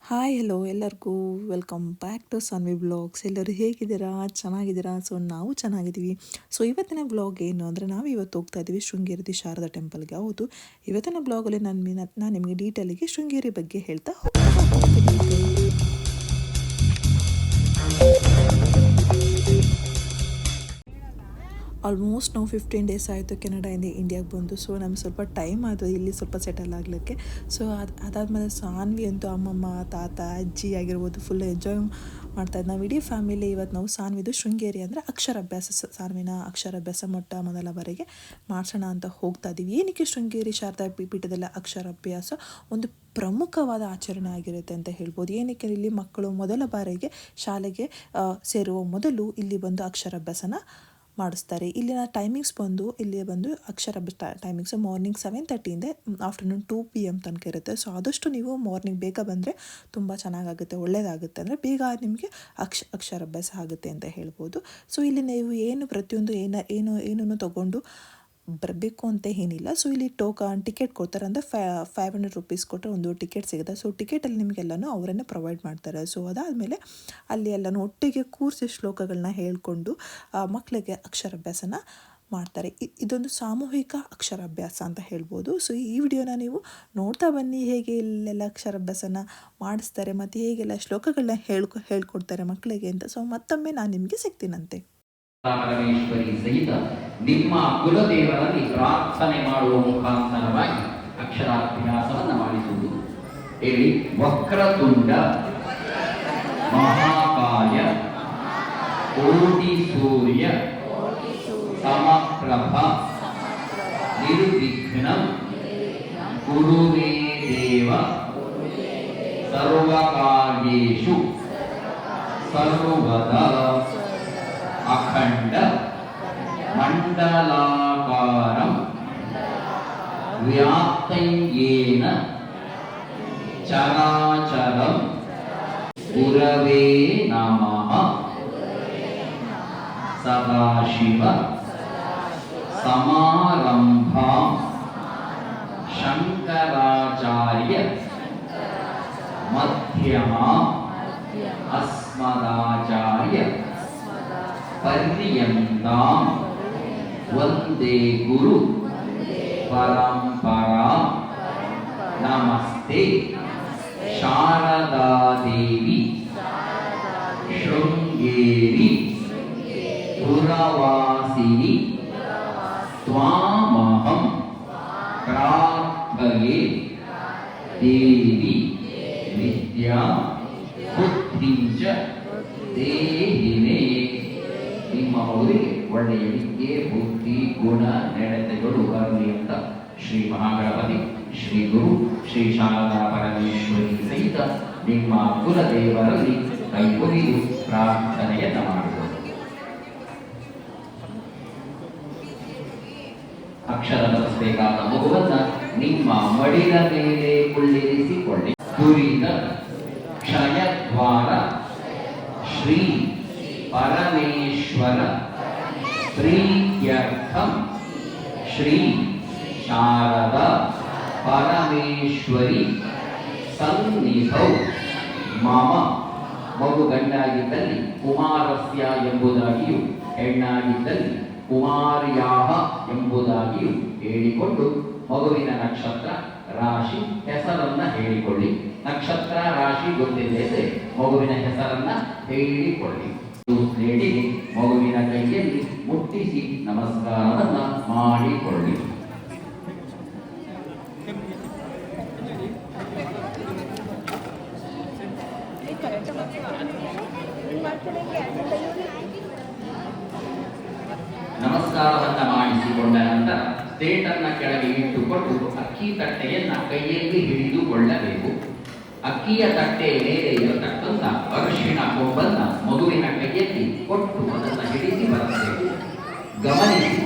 Hi hello ಎಲ್ಲರಿಗೂ welcome back to Sanvi blogs. ಎಲ್ಲರೂ ಹೇಗಿದ್ದೀರಾ? ಚೆನ್ನಾಗಿದ್ದೀರಾ? ಸೊ ನಾವು ಚೆನ್ನಾಗಿದ್ದೀವಿ. ಸೊ ಇವತ್ತಿನ ಬ್ಲಾಗ್ ಏನು ಅಂದರೆ ನಾವು ಇವತ್ತು ಹೋಗ್ತಾ ಇದ್ದೀವಿ ಶೃಂಗೇರಿ ಶಾರದಾ ಟೆಂಪಲ್ಗೆ. ಹೌದು, ಇವತ್ತಿನ ಬ್ಲಾಗಲ್ಲಿ ನಾನು ನಿಮಗೆ ಡೀಟೇಲಿಗೆ ಶೃಂಗೇರಿ ಬಗ್ಗೆ ಹೇಳ್ತಾ ಹೋಗ್ತೀನಿ. ಆಲ್ಮೋಸ್ಟ್ ನಾವು 15 ಡೇಸ್ ಆಯಿತು ಕೆನಡಾಯಿಂದ ಇಂಡಿಯಾಗೆ ಬಂದು. ಸೊ ನಮ್ಗೆ ಸ್ವಲ್ಪ ಟೈಮ್ ಆಯಿತು ಇಲ್ಲಿ ಸ್ವಲ್ಪ ಸೆಟಲ್ ಆಗಲಿಕ್ಕೆ. ಸೊ ಅದಾದಮೇಲೆ ಸಾನ್ವಿ ಅಂತೂ ಅಮ್ಮಮ್ಮ ತಾತ ಅಜ್ಜಿ ಆಗಿರ್ಬೋದು ಫುಲ್ ಎಂಜಾಯ್ ಮಾಡ್ತಾಯಿದ್ದು. ನಾವು ಇಡೀ ಫ್ಯಾಮಿಲಿ ಇವತ್ತು ನಾವು ಸಾನ್ವಿದು ಶೃಂಗೇರಿ ಅಂದರೆ ಅಕ್ಷರಾಭ್ಯಾಸ, ಸಾನ್ವಿನ ಅಕ್ಷರಾಭ್ಯಾಸ ಮೊದಲ ಬಾರಿಗೆ ಮಾಡಿಸೋಣ ಅಂತ ಹೋಗ್ತಾ ಇದ್ದೀವಿ. ಏನಕ್ಕೆ ಶೃಂಗೇರಿ ಶಾರದಾ ಪೀಠದಲ್ಲ ಅಕ್ಷರಾಭ್ಯಾಸ ಒಂದು ಪ್ರಮುಖವಾದ ಆಚರಣೆ ಆಗಿರುತ್ತೆ ಅಂತ ಹೇಳ್ಬೋದು. ಏನಕ್ಕೆ ಇಲ್ಲಿ ಮಕ್ಕಳು ಮೊದಲ ಬಾರಿಗೆ ಶಾಲೆಗೆ ಸೇರುವ ಮೊದಲು ಇಲ್ಲಿ ಬಂದು ಅಕ್ಷರಾಭ್ಯಾಸನ ಮಾಡಿಸ್ತಾರೆ. ಇಲ್ಲಿನ ಟೈಮಿಂಗ್ಸ್ ಇಲ್ಲಿ ಬಂದು ಅಕ್ಷರಾಭ್ಯಾಸ ಟೈಮಿಂಗ್ಸು ಮಾರ್ನಿಂಗ್ 7:30 ಆಫ್ಟರ್ನೂನ್ 2 PM ತನಕ ಇರುತ್ತೆ. ಸೊ ಆದಷ್ಟು ನೀವು ಮಾರ್ನಿಂಗ್ ಬೇಗ ಬಂದರೆ ತುಂಬ ಚೆನ್ನಾಗಾಗುತ್ತೆ, ಒಳ್ಳೆಯದಾಗುತ್ತೆ. ಅಂದರೆ ಬೇಗ ನಿಮಗೆ ಅಕ್ಷರಾಭ್ಯಾಸ ಆಗುತ್ತೆ ಅಂತ ಹೇಳ್ಬೋದು. ಸೊ ಇಲ್ಲಿ ನೀವು ಪ್ರತಿಯೊಂದು ಏನನ್ನು ತೊಗೊಂಡು ಬರಬೇಕು ಅಂತ ಏನಿಲ್ಲ. ಸೊ ಇಲ್ಲಿ ಟಿಕೆಟ್ ಕೊಡ್ತಾರೆ. ಅಂದರೆ 500 ರೂಪೀಸ್ ಕೊಟ್ಟರೆ ಒಂದು ಟಿಕೆಟ್ ಸಿಗುತ್ತೆ. ಸೊ ಟಿಕೆಟಲ್ಲಿ ನಿಮಗೆಲ್ಲನೂ ಅವರನ್ನೇ ಪ್ರೊವೈಡ್ ಮಾಡ್ತಾರೆ. ಸೊ ಅದಾದಮೇಲೆ ಅಲ್ಲಿ ಎಲ್ಲನೂ ಒಟ್ಟಿಗೆ ಕೂರಿಸಿ ಶ್ಲೋಕಗಳನ್ನ ಹೇಳ್ಕೊಂಡು ಮಕ್ಕಳಿಗೆ ಅಕ್ಷರಾಭ್ಯಾಸನ ಮಾಡ್ತಾರೆ. ಇದೊಂದು ಸಾಮೂಹಿಕ ಅಕ್ಷರಾಭ್ಯಾಸ ಅಂತ ಹೇಳ್ಬೋದು. ಸೊ ಈ ವಿಡಿಯೋನ ನೀವು ನೋಡ್ತಾ ಬನ್ನಿ, ಹೇಗೆ ಇಲ್ಲೆಲ್ಲ ಅಕ್ಷರಾಭ್ಯಾಸನ ಮಾಡಿಸ್ತಾರೆ ಮತ್ತು ಹೇಗೆಲ್ಲ ಶ್ಲೋಕಗಳನ್ನ ಹೇಳ್ಕೊಡ್ತಾರೆ ಮಕ್ಕಳಿಗೆ ಅಂತ. ಸೊ ಮತ್ತೊಮ್ಮೆ ನಾನು ನಿಮಗೆ ಸಿಗ್ತೀನಂತೆ. ಪರಮೇಶ್ವರಿ ಸಹಿತ ನಿಮ್ಮ ಕುಲದೇವರಲ್ಲಿ ಪ್ರಾರ್ಥನೆ ಮಾಡುವ ಮುಖಾಂತರವಾಗಿ ಅಕ್ಷರಾಭ್ಯಾಸವನ್ನು ಮಾಡಿಸುವುದು. ಹೇಳಿ: ವಕ್ರತುಂಡ ಮಹಾಕಾಯ ಕೋಟಿ ಸೂರ್ಯ ಸಮಪ್ರಭ ನಿರ್ವಿಘ್ನಂ ಕುರು ಮೇ ದೇವ ಸರ್ವಕಾರ್ಯೇಷು ಸರ್ವದಾ ಅಖಂಡ ಮಂಡಲಾಕಾರಂ ವ್ಯಾಪ್ತಯೇನ ಚರಾಚರಂ ಗುರವೇ ನಮಃ. ಸದಾಶಿವ ಸಮಾರಂಭಾಂ ಶಂಕರಾಚಾರ್ಯ ಮಧ್ಯಮಾಂ ಅಸ್ಮದಾಚಾರ್ಯ ಪರ್ಯಂತಾಂ ವಂದೇ ಗುರು ಪರಂಪರಾ. ನಮಸ್ತೆ ಶಾರದಾ ದೇವಿ ಶೃಂಗೇರಿ ಪುರವಾಸಿನಿ ತ್ವಾಮಹಂ ಪ್ರಾರ್ಥಯೇ ದೇವಿ ವಿದ್ಯಾ ಬುದ್ಧಿಂಚ ದೇಹಿ ಮೇ. ನಿಮ್ಮ ಅವರಿಗೆ ಒಳ್ಳೆಯ ವಿದ್ಯೆ, ಬುದ್ಧಿ, ಗುಣ, ನಡತೆಗಳು ಬರಲಿ ಅಂತ ಶ್ರೀ ಮಹಾಗಣಪತಿ, ಶ್ರೀ ಗುರು, ಶ್ರೀ ಶಾರದಾ ಪರಮೇಶ್ವರಿ ಸಹಿತ ನಿಮ್ಮ ಕುಲದೇವರಲ್ಲಿ ಕೈಮುಗಿದು ಪ್ರಾರ್ಥನೆಯನ್ನ ಮಾಡುವುದು. ಅಕ್ಷರ ಬರೆಸಬೇಕಾದ ಮಗುವನ್ನ ನಿಮ್ಮ ಮಡಿಲ ಮೇಲೆ ಕುಳ್ಳಿರಿಸಿಕೊಳ್ಳಿ. ದುರಿತ ಕ್ಷಯದ್ವಾರ ಶ್ರೀ ಪರಮೇಶ್ವರ ಪ್ರೀತ್ಯರ್ಥಂ ಶ್ರೀ ಶಾರದಾ ಪರಮೇಶ್ವರಿ ಸನ್ನಿಧೌ ಮಮ. ಮಗು ಗಂಡಾಗಿದ್ದಲ್ಲಿ ಕುಮಾರಸ್ಯ ಎಂಬುದಾಗಿಯೂ, ಹೆಣ್ಣಾಗಿದ್ದಲ್ಲಿ ಕುಮಾರ್ಯಾಹ ಎಂಬುದಾಗಿಯೂ ಹೇಳಿಕೊಂಡು ಮಗುವಿನ ನಕ್ಷತ್ರ, ರಾಶಿ, ಹೆಸರನ್ನ ಹೇಳಿಕೊಳ್ಳಿ. ನಕ್ಷತ್ರ, ರಾಶಿ ಗೊತ್ತಿಲ್ಲದೆ ಮಗುವಿನ ಹೆಸರನ್ನ ಹೇಳಿಕೊಳ್ಳಿ. ಹೇಳಿ ಮಗುವಿನ ಕೈಯಲ್ಲಿ ಮುಟ್ಟಿಸಿ ನಮಸ್ಕಾರವನ್ನ ಮಾಡಿಕೊಳ್ಳಿ. ನಮಸ್ಕಾರವನ್ನ ಮಾಡಿಸಿಕೊಂಡ ನಂತರ ಸ್ಟೇಟನ್ನ ಕೆಳಗೆ ಇಟ್ಟುಕೊಂಡು ಅಕ್ಕಿ ತಟ್ಟೆಯನ್ನ ಕೈಯಲ್ಲಿ ಹಿಡಿದುಕೊಳ್ಳಬೇಕು. ಅಕ್ಕಿಯ ತಟ್ಟೆ ಮೇಲೆ ಇರತಕ್ಕಂಥ ಅರಿಶಿಣ ಕೊಂಬನ್ನ ಮಗುವಿನ ಕೈಯಲ್ಲಿ ಕೊಟ್ಟು ಅದನ್ನು ಹಿಡಿಸಿ ಬರಬೇಕು. ಗಮನಿಸಿ,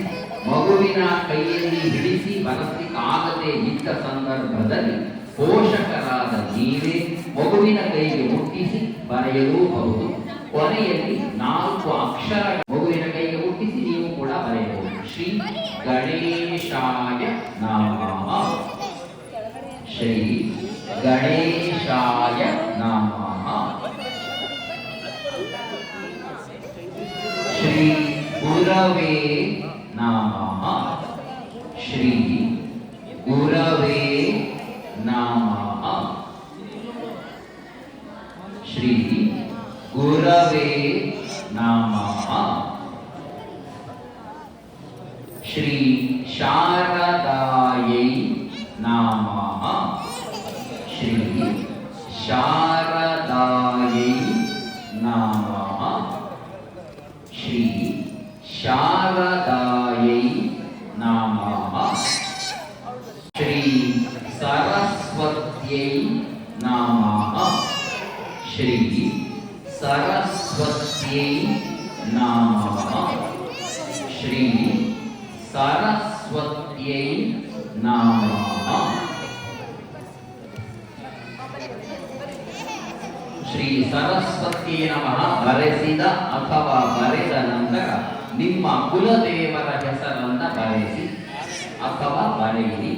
ಮಗುವಿನ ಕೈಯಲ್ಲಿ ಹಿಡಿಸಿ ಬರಲಿಕ್ಕಾಗದೆ ಇದ್ದ ಸಂದರ್ಭದಲ್ಲಿ ಪೋಷಕರಾದ ನೀವೇ ಮಗುವಿನ ಕೈಗೆ ಮುಟ್ಟಿಸಿ ಬರೆಯಲೂಬಹುದು. ಕೊನೆಯಲ್ಲಿ 4 ಅಕ್ಷರ ಮಗುವಿನ ಕೈಗೆ ಮುಟ್ಟಿಸಿ ನೀವು ಕೂಡ ಬರೆಯಬಹುದು. ಶ್ರೀ ಗಣೇಶಾಯ ನಮಃ, ಶ್ರೀ ಗಣೇಶಾಯ ನಮಃ. ಶ್ರೀ ಗುರವೇ ನಮಃ. ಶ್ರೀ ಗುರವೇ ನಮಃ. ಶ್ರೀ ಗುರವೇ ನಮಃ. ಶ್ರೀ ಶಾರದಾಯೈ ನಮಃ. ಶ್ರೀ ಶಾರದಾಯೈ ನಮಃ. ಶ್ರೀ ಶಾರದಾಯೈ ನಮಃ. ಶ್ರೀ ಸರಸ್ವತ್ಯೈ ನಮಃ. ಶ್ರೀ ಸರಸ್ವತ್ಯೈ ನಮಃ. ಶ್ರೀ ಸರಸ್ವತ್ಯೈ ನಮಃ. ಶ್ರೀ ಸರಸ್ವತಿಯೇ ನಮಃ ಬರೆಸಿದ ಅಥವಾ ಬರೆದ ನಂತರ ನಿಮ್ಮ ಕುಲದೇವರ ಹೆಸರನ್ನ ಬರೆಸಿ ಅಥವಾ ಬರೆಯಿರಿ.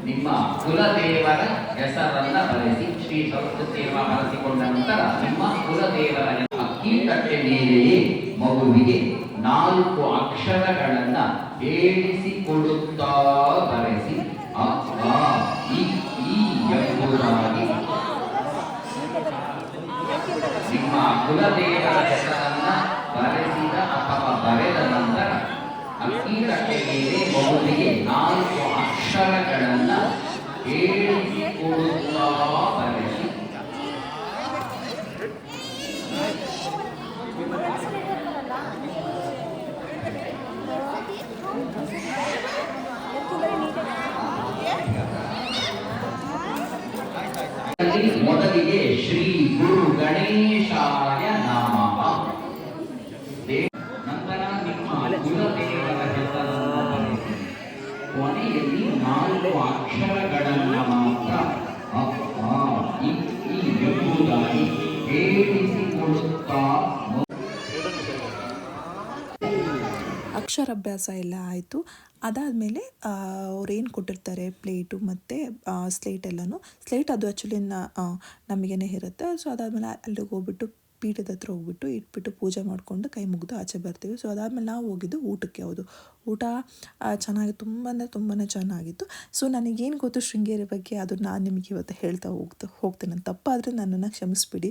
ನಿಮ್ಮ ಕುಲದೇವರ ಹೆಸರನ್ನ ಬರೆಸಿ ಶ್ರೀ ಸರಸ್ವತಿಯನ್ನ ಬರೆಸಿಕೊಂಡ ನಂತರ ನಿಮ್ಮ ಕುಲದೇವರ ಅಕ್ಕಿ ತಟ್ಟೆ ಮೇಲೆಯೇ ಮಗುವಿಗೆ 4 ಅಕ್ಷರಗಳನ್ನ ಹೇಳಿಸಿಕೊಡುತ್ತಾ ಬರೆಸಿ ಅ ಆ ಇ ಈ ಎಂಬುದಾಗಿ ನಿಮ್ಮ ಕುಲದೇವರ ಹೆಸರನ್ನ ಬರೆಸಿದ ಅಥವಾ ಬರೆದ ನಂತರ ಅಕ್ಕಿ ತಟ್ಟೆ ಮೇಲೆ ಮಗುವಿಗೆ 4 ಅಕ್ಷರಗಳನ್ನ ಹೇಳಿಸಿಕೊಡುತ್ತಾ ಬರೆಸಿ ಮೊದಲಿಗೆ ಶ್ರೀ ಗುರು ಗಣೇಶಾಯ ನಮಃ. ನಂತರ ನಿಮ್ಮ ಕುಲದೇವರ ಹೆಸರನ್ನು ಬರೆಸಿ ಕೊನೆಯಲ್ಲಿ 4 ಅಕ್ಷರಗಳನ್ನ ಮಾತ್ರ ಅ ಆ ಇ ಈ ಎಂಬುದಾಗಿ ಹೇಳಿಸಿಕೊಡುತ್ತಾ ಅಕ್ಷರಾಭ್ಯಾಸ ಎಲ್ಲ ಆಯಿತು. ಅದಾದಮೇಲೆ ಅವ್ರೇನು ಕೊಟ್ಟಿರ್ತಾರೆ ಪ್ಲೇಟು ಮತ್ತು ಸ್ಲೇಟ್ ಎಲ್ಲನೂ ಸ್ಲೇಟ್ ಅದು ಆ್ಯಕ್ಚುಲಿ ನಮಗೇನೆ ಇರುತ್ತೆ. ಸೊ ಅದಾದಮೇಲೆ ಅಲ್ಲಿಗೆ ಹೋಗ್ಬಿಟ್ಟು ಪೀಠದ ಹತ್ರ ಹೋಗ್ಬಿಟ್ಟು ಇಟ್ಬಿಟ್ಟು ಪೂಜೆ ಮಾಡಿಕೊಂಡು ಕೈ ಮುಗಿದು ಆಚೆ ಬರ್ತೀವಿ. ಸೊ ಅದಾದಮೇಲೆ ನಾವು ಹೋಗಿದ್ದು ಊಟಕ್ಕೆ. ಹೌದು, ಊಟ ಚೆನ್ನಾಗಿ ತುಂಬ ತುಂಬಾ ಚೆನ್ನಾಗಿತ್ತು. ಸೊ ನನಗೇನು ಗೊತ್ತು ಶೃಂಗೇರಿ ಬಗ್ಗೆ ಅದು ನಾನು ನಿಮಗೆ ಇವತ್ತು ಹೇಳ್ತಾ ಹೋಗ್ತೇನೆ. ತಪ್ಪಾದರೆ ನನ್ನನ್ನು ಕ್ಷಮಿಸ್ಬಿಡಿ.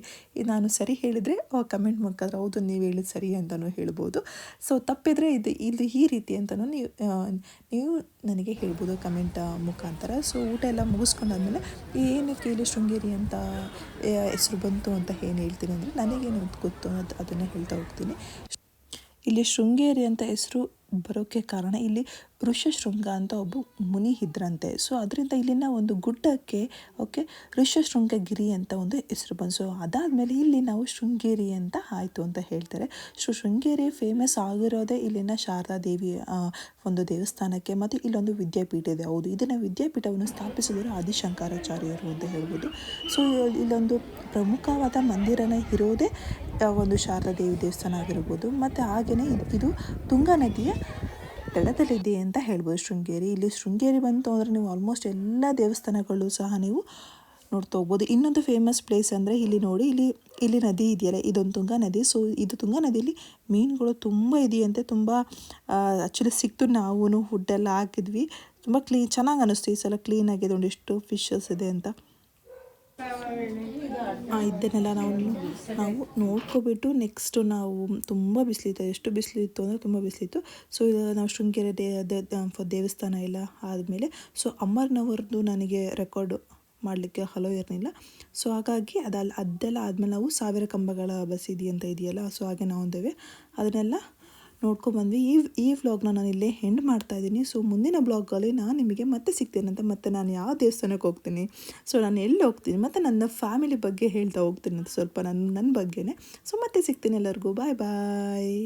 ನಾನು ಸರಿ ಹೇಳಿದರೆ ಕಮೆಂಟ್ ಮುಖಾಂತರ ಹೌದು ನೀವು ಹೇಳಿದ ಸರಿ ಅಂತಲೂ ಹೇಳ್ಬೋದು. ಸೊ ತಪ್ಪಿದರೆ ಇದು ಈ ರೀತಿ ಅಂತಲೂ ನೀವು ನನಗೆ ಹೇಳ್ಬೋದು ಕಮೆಂಟ್ ಮುಖಾಂತರ. ಸೊ ಊಟ ಎಲ್ಲ ಮುಗಿಸ್ಕೊಂಡಾದ್ಮೇಲೆ ಏನಕ್ಕೆ ಇಲ್ಲಿ ಶೃಂಗೇರಿ ಅಂತ ಹೆಸರು ಬಂತು ಅಂತ ಏನು ಹೇಳ್ತೀನಿ ಅಂದರೆ ನನಗೇನು ಗೊತ್ತು ಅದನ್ನು ಹೇಳ್ತಾ ಹೋಗ್ತೀನಿ. ಇಲ್ಲಿ ಶೃಂಗೇರಿ ಅಂತ ಹೆಸರು ಬರೋಕ್ಕೆ ಕಾರಣ ಇಲ್ಲಿ ಋಷ್ಯಶೃಂಗ ಅಂತ ಒಬ್ಬ ಮುನಿ ಇದ್ರಂತೆ. ಸೊ ಅದರಿಂದ ಇಲ್ಲಿನ ಒಂದು ಗುಡ್ಡಕ್ಕೆ ಋಷ್ಯಶೃಂಗಗಿರಿ ಅಂತ ಒಂದು ಹೆಸರು ಬಂತು. ಸೊ ಅದಾದಮೇಲೆ ಇಲ್ಲಿ ನಾವು ಶೃಂಗೇರಿ ಅಂತ ಆಯಿತು ಅಂತ ಹೇಳ್ತಾರೆ. ಸೊ ಶೃಂಗೇರಿ ಫೇಮಸ್ ಆಗಿರೋದೇ ಇಲ್ಲಿನ ಶಾರದಾ ದೇವಿ ಒಂದು ದೇವಸ್ಥಾನಕ್ಕೆ, ಮತ್ತು ಇಲ್ಲೊಂದು ವಿದ್ಯಾಪೀಠ ಇದೆ. ಹೌದು, ಇದನ್ನು ವಿದ್ಯಾಪೀಠವನ್ನು ಸ್ಥಾಪಿಸಿದರು ಆದಿಶಂಕರಾಚಾರ್ಯರು ಅಂತ ಹೇಳ್ಬೋದು. ಸೊ ಇಲ್ಲೊಂದು ಪ್ರಮುಖವಾದ ಮಂದಿರನ ಇರೋದೇ ಒಂದು ಶಾರದಾ ದೇವಿ ದೇವಸ್ಥಾನ ಆಗಿರ್ಬೋದು. ಮತ್ತು ಹಾಗೆಯೇ ಇದು ತುಂಗಾ ನದಿಯ ದಡದಲ್ಲಿದೆ ಅಂತ ಹೇಳ್ಬೋದು ಶೃಂಗೇರಿ. ಇಲ್ಲಿ ಶೃಂಗೇರಿ ಬಂತು ಅಂದರೆ ನೀವು ಆಲ್ಮೋಸ್ಟ್ ಎಲ್ಲ ದೇವಸ್ಥಾನಗಳು ಸಹ ನೀವು ನೋಡ್ತಾ ಹೋಗ್ಬೋದು. ಇನ್ನೊಂದು ಫೇಮಸ್ ಪ್ಲೇಸ್ ಅಂದರೆ ಇಲ್ಲಿ ನೋಡಿ, ಇಲ್ಲಿ ನದಿ ಇದೆಯಲ್ಲ, ಇದೊಂದು ತುಂಗಾ ನದಿ. ಸೊ ಇದು ತುಂಗಾ ನದಿಯಲ್ಲಿ ಮೀನುಗಳು ತುಂಬ ಇದೆಯಂತೆ. ತುಂಬ ಆ್ಯಕ್ಚುಲಿ ಸಿಕ್ತು, ನಾವು ಫುಡ್ಡೆಲ್ಲ ಹಾಕಿದ್ವಿ. ತುಂಬ ಚೆನ್ನಾಗಿ ಅನ್ನಿಸ್ತು. ಈ ಸಲ ಕ್ಲೀನಾಗಿದೆ, ಒಂದಿಷ್ಟು ಫಿಶಸ್ ಇದೆ ಅಂತ. ಇದನ್ನೆಲ್ಲ ನಾವು ನೋಡ್ಕೊಬಿಟ್ಟು ನೆಕ್ಸ್ಟು ನಾವು ತುಂಬ ಬಿಸಿಲಿತ್ತು. ಎಷ್ಟು ಬಿಸಿಲಿತ್ತು ಅಂದರೆ ತುಂಬ ಬಿಸಿಲಿತ್ತು. ಸೊ ನಾವು ಶೃಂಗೇರಿ ದೇವಸ್ಥಾನ ಎಲ್ಲ ಆದಮೇಲೆ ಸೊ ಅಮರ್ನವರ್ದು ನನಗೆ ರೆಕಾರ್ಡ್ ಮಾಡಲಿಕ್ಕೆ ಹಲೋ ಇರಲಿಲ್ಲ. ಸೊ ಹಾಗಾಗಿ ಅದೆಲ್ಲ ಆದಮೇಲೆ ನಾವು 1000 ಕಂಬಗಳ ಬಸದಿ ಅಂತ ಇದೆಯಲ್ಲ, ಸೊ ಹಾಗೆ ನಾವು ಒಂದೇವೆ ಅದನ್ನೆಲ್ಲ ನೋಡ್ಕೊಬಂದ್ವಿ. ಈ ವ್ಲಾಗ್ನ ನಾನು ಇಲ್ಲೇ ಎಂಡ್ ಮಾಡ್ತಾಯಿದ್ದೀನಿ. ಸೊ ಮುಂದಿನ ಬ್ಲಾಗಲ್ಲಿ ನಾನು ನಿಮಗೆ ಮತ್ತೆ ಸಿಗ್ತೇನೆ ಅಂತ, ಮತ್ತು ನಾನು ಯಾವ ದೇವಸ್ಥಾನಕ್ಕೆ ಹೋಗ್ತೀನಿ, ಸೊ ನಾನು ಎಲ್ಲಿ ಹೋಗ್ತೀನಿ, ಮತ್ತು ನನ್ನ ಫ್ಯಾಮಿಲಿ ಬಗ್ಗೆ ಹೇಳ್ತಾ ಹೋಗ್ತೀನಿ ಅಂತ ಸ್ವಲ್ಪ ನನ್ನ ಬಗ್ಗೆನೇ. ಸೊ ಮತ್ತೆ ಸಿಗ್ತೀನಿ ಎಲ್ಲರಿಗೂ. ಬಾಯ್ ಬಾಯ್.